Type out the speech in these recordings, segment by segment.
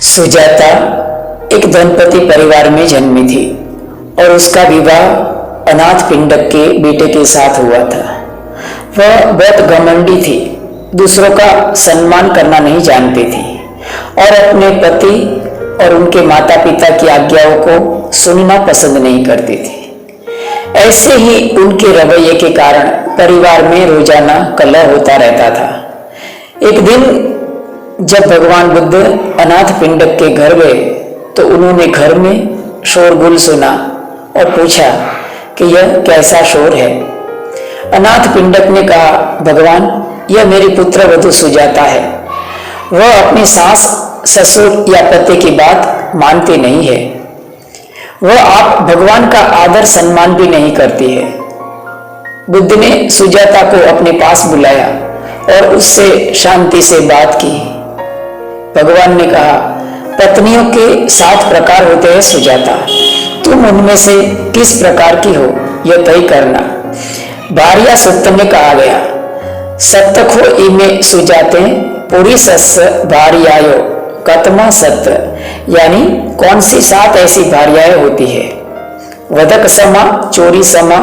सुजाता एक धनपति परिवार में जन्मी थी और उसका विवाह अनाथ पिंडक के बेटे के साथ हुआ था। वह बहुत घमंडी थी, दूसरों का सम्मान करना नहीं जानती थी और अपने पति और उनके माता पिता की आज्ञाओं को सुनना पसंद नहीं करती थी। ऐसे ही उनके रवैये के कारण परिवार में रोजाना कलह होता रहता था। एक दिन जब भगवान बुद्ध अनाथ पिंडक के घर गए तो उन्होंने घर में शोरगुल सुना और पूछा कि यह कैसा शोर है। अनाथ पिंडक ने कहा, भगवान, यह मेरी पुत्र वधू सुजाता है। वह अपनी सास, ससुर या पति की बात मानती नहीं है। वह आप भगवान का आदर सम्मान भी नहीं करती है। बुद्ध ने सुजाता को अपने पास बुलाया और उससे शांति से बात की। भगवान ने कहा, पत्नियों के 7 प्रकार होते हैं सुजाता, तुम उनमें से किस प्रकार की हो यह तय करना। भार्या सत्य में कहा गया, सत्य खो इमे सुजाते पूरी सस्य भार्यायो कतमा सत्य, यानी कौन सी 7 ऐसी भार्याएं होती है। वधक समा, चोरी समा,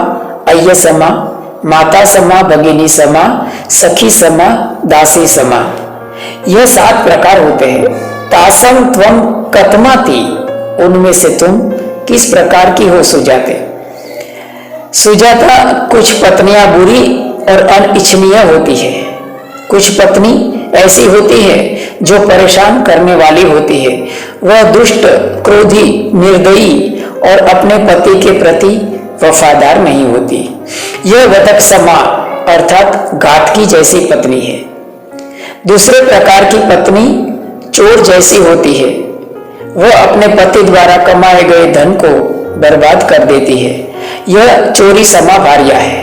अय्य समा, माता समा, भगिनी समा, सखी समा, दासी समा, यह 7 प्रकार होते हैं। तासम त्वम कतमाति, उनमें से तुम किस प्रकार की हो सुजाते। सुजाता, कुछ पत्नियां बुरी और अनिच्छनीय होती है। कुछ पत्नी ऐसी होती है जो परेशान करने वाली होती है। वह दुष्ट, क्रोधी, निर्दयी और अपने पति के प्रति वफादार नहीं होती। यह वधक समा अर्थात घातकी जैसी पत्नी है। दूसरे प्रकार की पत्नी चोर जैसी होती है। वह अपने पति द्वारा कमाए गए धन को बर्बाद कर देती है। यह चोरी समा भार्या है।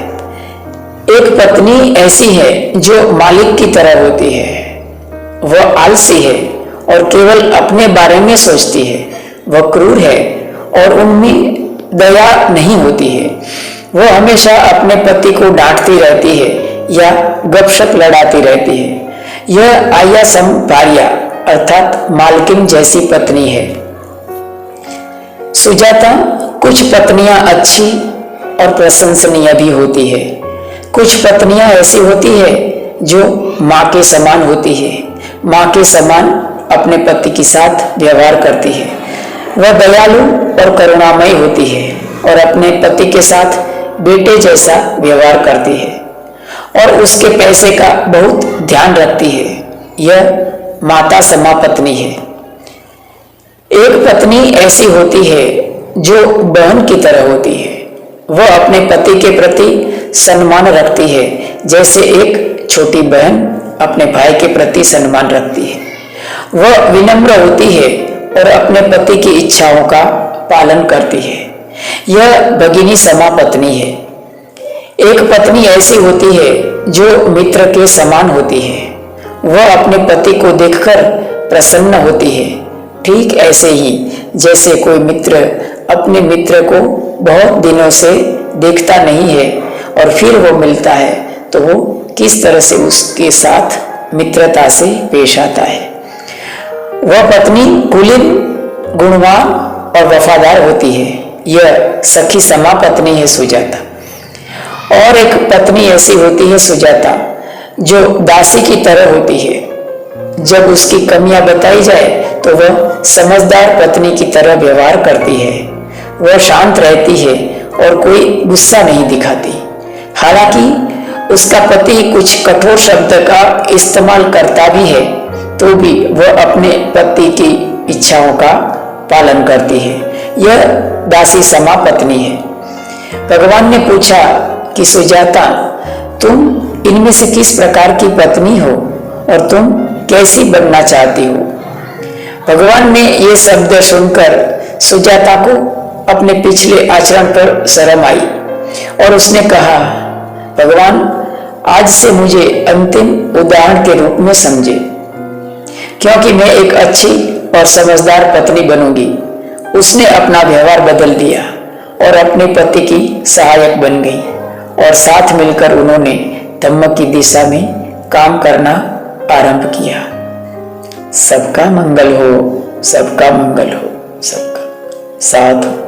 एक पत्नी ऐसी है जो मालिक की तरह होती है। वह आलसी है और केवल अपने बारे में सोचती है। वह क्रूर है और उनमें दया नहीं होती है। वह हमेशा अपने पति को डांटती रहती है या गपशप लड़ाती रहती है। यह आयासम भार्या अर्थात मालकिन जैसी पत्नी है। सुजाता, कुछ पत्नियां अच्छी और प्रशंसनीय भी होती है। कुछ पत्नियां ऐसी होती है जो माँ के समान होती है। माँ के समान अपने पति के साथ व्यवहार करती है। वह दयालु और करुणामयी होती है और अपने पति के साथ बेटे जैसा व्यवहार करती है और उसके पैसे का बहुत ध्यान रखती है। यह माता समा पत्नी है। एक पत्नी ऐसी होती है जो बहन की तरह होती है। वह अपने पति के प्रति सम्मान रखती है जैसे एक छोटी बहन अपने भाई के प्रति सम्मान रखती है। वह विनम्र होती है और अपने पति की इच्छाओं का पालन करती है। यह भगिनी समा पत्नी है। एक पत्नी ऐसी होती है जो मित्र के समान होती है। वह अपने पति को देखकर प्रसन्न होती है, ठीक ऐसे ही जैसे कोई मित्र अपने मित्र को बहुत दिनों से देखता नहीं है और फिर वो मिलता है तो वो किस तरह से उसके साथ मित्रता से पेश आता है। वह पत्नी कुलीन, गुणवान और वफादार होती है। यह सखी समा पत्नी है सुजाता। और एक पत्नी ऐसी होती है सुजाता जो दासी की तरह होती है। जब उसकी कमियां बताई जाए तो वह समझदार पत्नी की तरह व्यवहार करती है। वह शांत रहती है और कोई गुस्सा नहीं दिखाती। हालांकि उसका पति कुछ कठोर शब्द का इस्तेमाल करता भी है तो भी वह अपने पति की इच्छाओं का पालन करती है। यह दासी समा पत्नी है। भगवान ने पूछा कि सुजाता, तुम इनमें से किस प्रकार की पत्नी हो और तुम कैसी बनना चाहती हो। भगवान ने ये शब्द सुनकर सुजाता को अपने पिछले आचरण पर शर्म आई और उसने कहा, भगवान, आज से मुझे अंतिम उदाहरण के रूप में समझे, क्योंकि मैं एक अच्छी और समझदार पत्नी बनूंगी। उसने अपना व्यवहार बदल दिया और अपने पति की सहायक बन गई और साथ मिलकर उन्होंने धम्म की दिशा में काम करना आरंभ किया। सबका मंगल हो, सबका मंगल हो, सबका साथ हो।